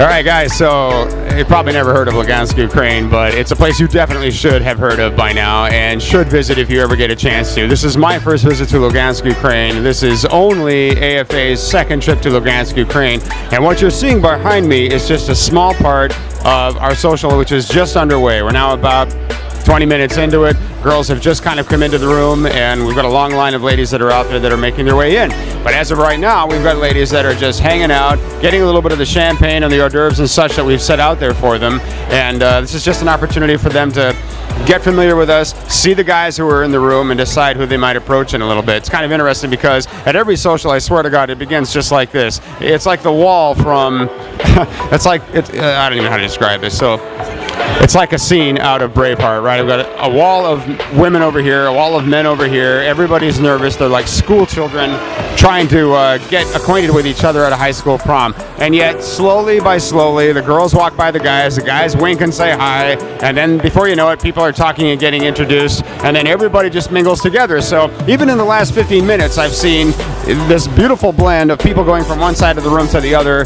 All right, guys, so you probably never heard of Lugansk, Ukraine, but it's a place you definitely should have heard of by now and should visit if you ever get a chance to. This is my first visit to Lugansk, Ukraine. This is only AFA's second trip to Lugansk, Ukraine. And what you're seeing behind me is just a small part of our social, which is just underway. We're now about 20 minutes into it. Girls have just kind of come into the room, and we've got a long line of ladies that are out there that are making their way in. But as of right now, we've got ladies that are just hanging out, getting a little bit of the champagne and the hors d'oeuvres and such that we've set out there for them. And this is just an opportunity for them to get familiar with us, see the guys who are in the room, and decide who they might approach in a little bit. It's kind of interesting because at every social, I swear to God, it begins just like this. It's like the wall from, it's like, I don't even know how to describe this. So it's like a scene out of Braveheart, right? I've got a wall of women over here, a wall of men over here. Everybody's nervous. They're like school children trying to get acquainted with each other at a high school prom. And yet, slowly by slowly, the girls walk by the guys wink and say hi, and then before you know it, people are talking and getting introduced, and then everybody just mingles together. So even in the last 15 minutes, I've seen this beautiful blend of people going from one side of the room to the other,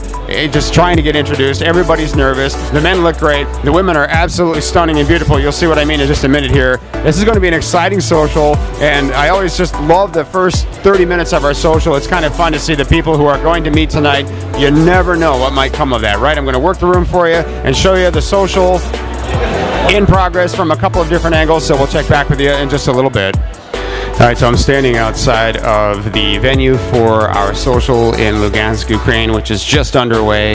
just trying to get introduced. Everybody's nervous. The men look great. The women are absolutely stunning and beautiful. You'll see what I mean in just a minute here. This is going to be an exciting social, and I always just love the first 30 minutes of our social. It's kind of fun to see the people who are going to meet tonight. You never know what might come of that, right? I'm going to work the room for you and show you the social in progress from a couple of different angles, so we'll check back with you in just a little bit. All right, so I'm standing outside of the venue for our social in Lugansk, Ukraine, which is just underway.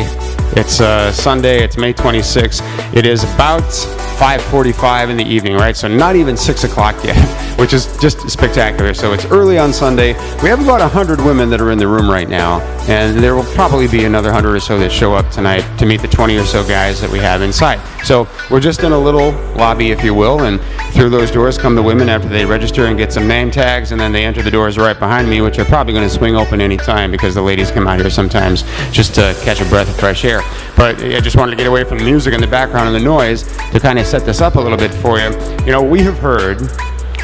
It's Sunday, it's May 26th. It is about 5:45 in the evening, right? So not even 6 o'clock yet, which is just spectacular. So it's early on Sunday. We have about 100 women that are in the room right now, and there will probably be another 100 or so that show up tonight to meet the 20 or so guys that we have inside. So we're just in a little lobby, if you will, and through those doors come the women after they register and get some name tags, and then they enter the doors right behind me, which are probably going to swing open any time because the ladies come out here sometimes just to catch a breath of fresh air. But I just wanted to get away from the music and the background and the noise to kind of set this up a little bit for you. You know, we have heard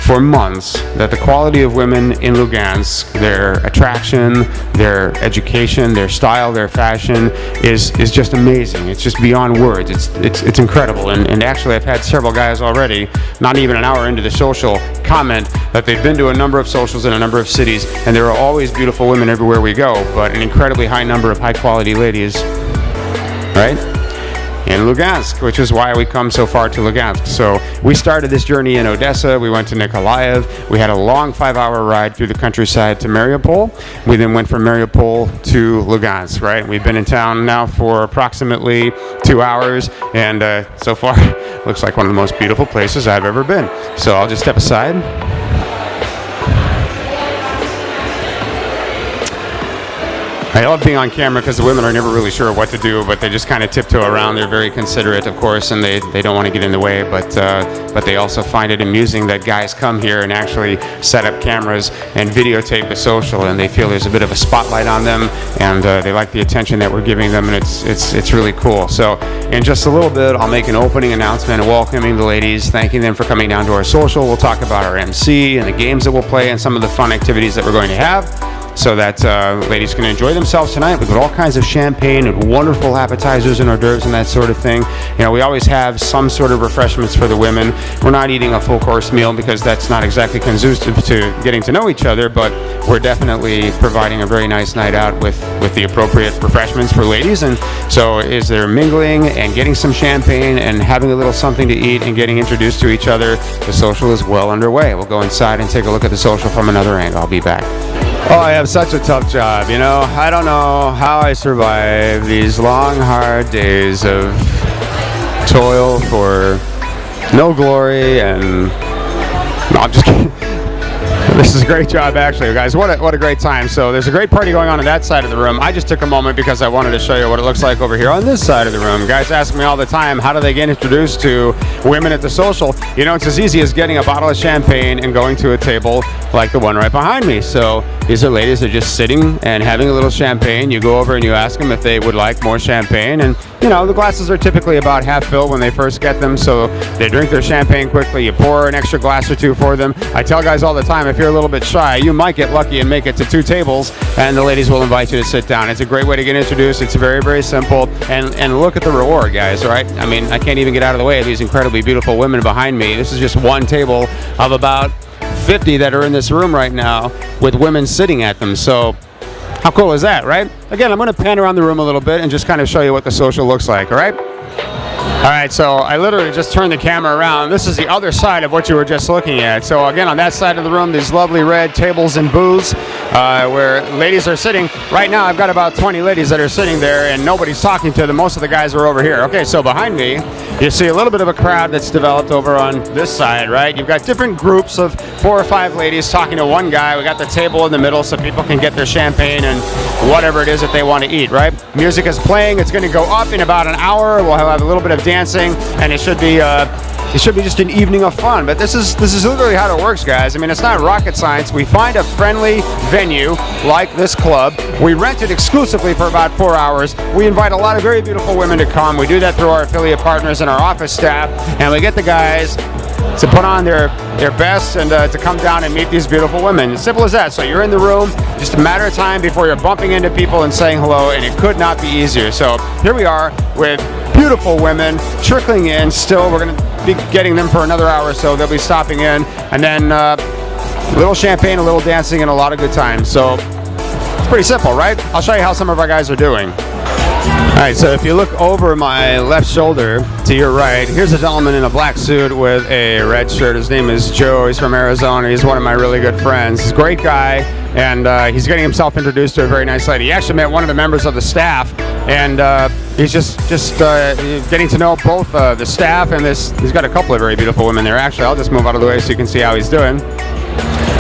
for months that the quality of women in Lugansk, their attraction, their education, their style, their fashion is just amazing. It's just beyond words. It's incredible. And actually, I've had several guys already, not even an hour into the social, comment that they've been to a number of socials in a number of cities, and there are always beautiful women everywhere we go, but an incredibly high number of high-quality ladies, right? In Lugansk, which is why we come so far to Lugansk. So we started this journey in Odessa, we went to Nikolaev, we had a long 5-hour ride through the countryside to Mariupol. We then went from Mariupol to Lugansk, right? We've been in town now for approximately 2 hours, and so far looks like one of the most beautiful places I've ever been. So I'll just step aside. I love being on camera because the women are never really sure what to do, but they just kind of tiptoe around. They're very considerate, of course, and they don't want to get in the way, but they also find it amusing that guys come here and actually set up cameras and videotape the social, and they feel there's a bit of a spotlight on them, and they like the attention that we're giving them, and it's really cool. So in just a little bit, I'll make an opening announcement welcoming the ladies, thanking them for coming down to our social. We'll talk about our MC and the games that we'll play and some of the fun activities that we're going to have, so that ladies can enjoy themselves tonight. We've got all kinds of champagne and wonderful appetizers and hors d'oeuvres and that sort of thing. You know, we always have some sort of refreshments for the women. We're not eating a full course meal because that's not exactly conducive to getting to know each other, but we're definitely providing a very nice night out with the appropriate refreshments for ladies. And so as they're mingling and getting some champagne and having a little something to eat and getting introduced to each other, the social is well underway. We'll go inside and take a look at the social from another angle. I'll be back. Oh, I have such a tough job, you know. I don't know how I survive these long, hard days of toil for no glory, and no, I'm just kidding. This is a great job, actually, guys. What a great time. So there's a great party going on that side of the room. I just took a moment because I wanted to show you what it looks like over here on this side of the room. Guys ask me all the time, how do they get introduced to women at the social? You know, it's as easy as getting a bottle of champagne and going to a table like the one right behind me. So these are ladies that are just sitting and having a little champagne. You go over and you ask them if they would like more champagne, and you know, the glasses are typically about half filled when they first get them, so they drink their champagne quickly. You pour an extra glass or two for them. I tell guys all the time, if you're you're a little bit shy, you might get lucky and make it to 2 tables, and the ladies will invite you to sit down. It's a great way to get introduced. It's very, very simple, and look at the reward, guys, right? I mean, I can't even get out of the way of these incredibly beautiful women behind me. This is just one table of about 50 that are in this room right now with women sitting at them. So how cool is that, right? Again, I'm going to pan around the room a little bit and just kind of show you what the social looks like, all right? All right, so I literally just turned the camera around. This is the other side of what you were just looking at. So again, on that side of the room, these lovely red tables and booths where ladies are sitting. Right now, I've got about 20 ladies that are sitting there, and nobody's talking to them. Most of the guys are over here. Okay, so behind me, you see a little bit of a crowd that's developed over on this side, right? You've got different groups of 4 or 5 ladies talking to one guy. We got the table in the middle so people can get their champagne and whatever it is that they want to eat, right? Music is playing. It's going to go up in about an hour. We'll have a little bit of dancing, and it should be just an evening of fun. But this is literally how it works, guys. I mean, it's not rocket science. We find a friendly venue like this club. We rent it exclusively for about 4 hours. We invite a lot of very beautiful women to come. We do that through our affiliate partners and our office staff, and we get the guys to put on their best and to come down and meet these beautiful women. As simple as that. So you're in the room, just a matter of time before you're bumping into people and saying hello, and it could not be easier. So here we are with beautiful women trickling in. Still, we're going to be getting them for another hour or so. They'll be stopping in, and then a little champagne, a little dancing, and a lot of good times. So it's pretty simple, right? I'll show you how some of our guys are doing. All right, so if you look over my left shoulder to your right, here's a gentleman in a black suit with a red shirt. His name is Joe. He's from Arizona. He's one of my really good friends. He's a great guy, and he's getting himself introduced to a very nice lady. He actually met one of the members of the staff, and he's just getting to know both the staff and this. He's got a couple of very beautiful women there. Actually, I'll just move out of the way so you can see how he's doing.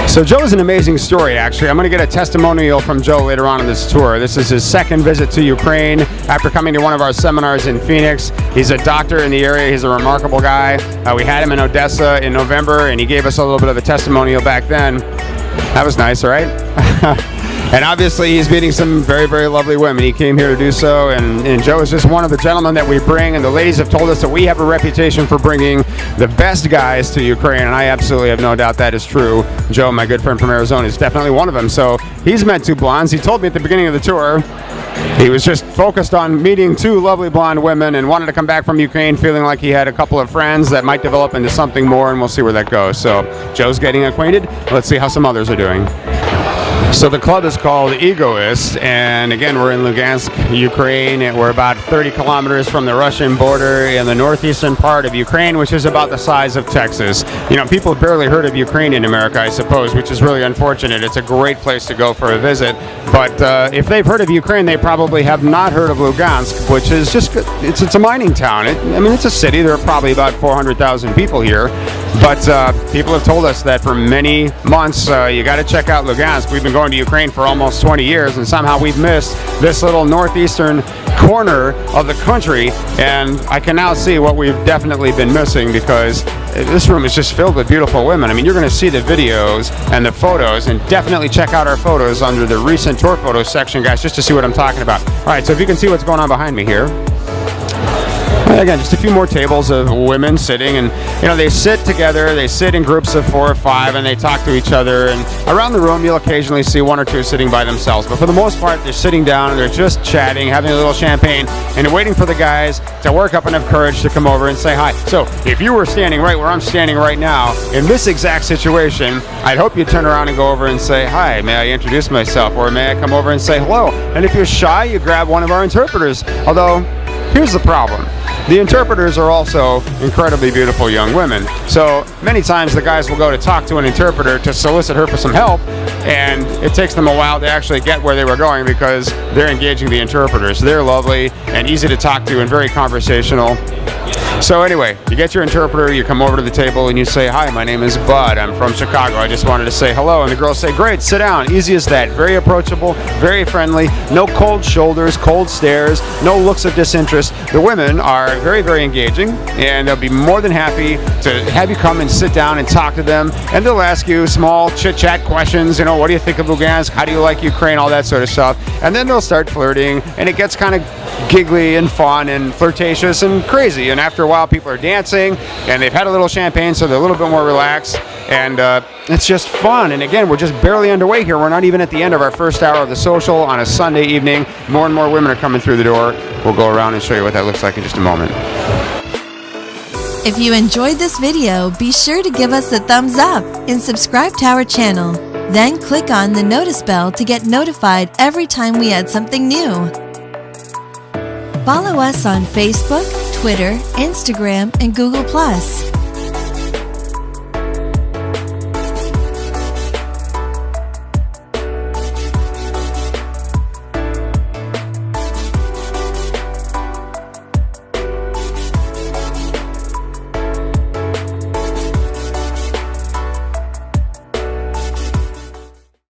So Joe is an amazing story, actually. I'm going to get a testimonial from Joe later on in this tour. This is his second visit to Ukraine after coming to one of our seminars in Phoenix. He's a doctor in the area. He's a remarkable guy. We had him in Odessa in November, and he gave us a little bit of a testimonial back then. That was nice, all right? And obviously, he's meeting some very, very lovely women. He came here to do so, and Joe is just one of the gentlemen that we bring, and the ladies have told us that we have a reputation for bringing the best guys to Ukraine, and I absolutely have no doubt that is true. Joe, my good friend from Arizona, is definitely one of them. So he's met 2 blondes. He told me at the beginning of the tour he was just focused on meeting 2 lovely blonde women and wanted to come back from Ukraine feeling like he had a couple of friends that might develop into something more, and we'll see where that goes. So Joe's getting acquainted. Let's see how some others are doing. So the club is called Egoist, and again, we're in Lugansk, Ukraine, and we're about 30 kilometers from the Russian border in the northeastern part of Ukraine, which is about the size of Texas. You know, people have barely heard of Ukraine in America, I suppose, which is really unfortunate. It's a great place to go for a visit, but if they've heard of Ukraine, they probably have not heard of Lugansk, which is just, it's a mining town. I mean, it's a city. There are probably about 400,000 people here, but people have told us that for many months, you got to check out Lugansk. We've been going to Ukraine for almost 20 years, and somehow we've missed this little northeastern corner of the country, and I can now see what we've definitely been missing, because this room is just filled with beautiful women. I mean, you're going to see the videos and the photos, and definitely check out our photos under the recent tour photos section, guys, just to see what I'm talking about. All right, so if you can see what's going on behind me here. Again, just a few more tables of women sitting, and you know, they sit together, they sit in groups of 4 or 5, and they talk to each other, and around the room you'll occasionally see 1 or 2 sitting by themselves, but for the most part they're sitting down and they're just chatting, having a little champagne, and waiting for the guys to work up enough courage to come over and say hi. So if you were standing right where I'm standing right now in this exact situation, I'd hope you'd turn around and go over and say hi, may I introduce myself, or may I come over and say hello. And if you're shy, you grab one of our interpreters, although here's the problem. The interpreters are also incredibly beautiful young women. So many times the guys will go to talk to an interpreter to solicit her for some help, and it takes them a while to actually get where they were going because they're engaging the interpreters. They're lovely and easy to talk to and very conversational. So anyway, you get your interpreter, you come over to the table and you say, hi, my name is Bud, I'm from Chicago, I just wanted to say hello. And the girls say, great, sit down. Easy as that. Very approachable, very friendly, no cold shoulders, cold stares, no looks of disinterest. The women are very, very engaging, and they'll be more than happy to have you come and sit down and talk to them, and they'll ask you small chit-chat questions, you know, know, what do you think of Lugansk? How do you like Ukraine? All that sort of stuff. And then they'll start flirting, and it gets kind of giggly and fun and flirtatious and crazy. And after a while, people are dancing, and they've had a little champagne, so they're a little bit more relaxed. And it's just fun. And again, we're just barely underway here. We're not even at the end of our first hour of the social on a Sunday evening. More and more women are coming through the door. We'll go around and show you what that looks like in just a moment. If you enjoyed this video, be sure to give us a thumbs up and subscribe to our channel. Then click on the notice bell to get notified every time we add something new. Follow us on Facebook, Twitter, Instagram, and Google+.